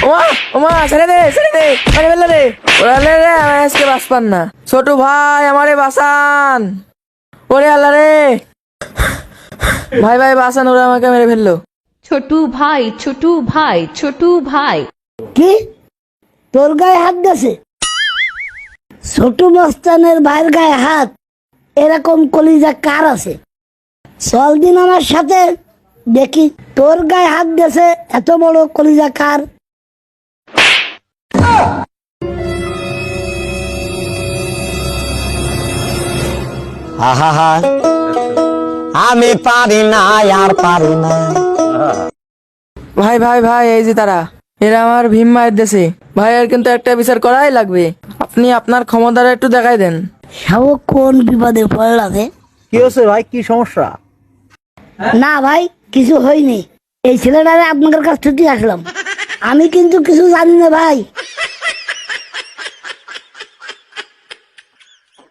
ওমা ওমা ছেড়ে দে মারে ফেললে রে ওরে রে আমি আজকে বাঁচপান না। ছোট ভাই আমারে বাঁচান, ওরে আল্লাহ রে ভাই ভাই বাঁচান, ওরা আমাকে মেরে ফেললো। ছোটু ভাই, ছোটু ভাই, ছোটু ভাই। কি তোর গায়ে হাত গেছে? ছোট মস্তানের ভাইয়ের গায়ে হাত? এরকম কলিজা কার আছে? চল দিন আমার সাথে, দেখি তোর গায়ে হাত গেছে এত বড় কলিজা কার। আহা আমি পারি না, আর পারি না। ভাই ভাই ভাই এই যে তারা, এরা আমার ভীম মায়ের দেশে ভাই, এর কিন্তু একটা বিচার করাই লাগবে। আপনি আপনার ক্ষমতাটা একটু দেখাই দেন। শাবক কোন বিপদে পড়লাতে? কি হচ্ছে ভাই, কি সমস্যা? না ভাই কিছু হয়নি, এই ছেলেটারে আপনাদের কাছ থেকে আসলাম। আমি কিন্তু কিছু জানি না ভাই।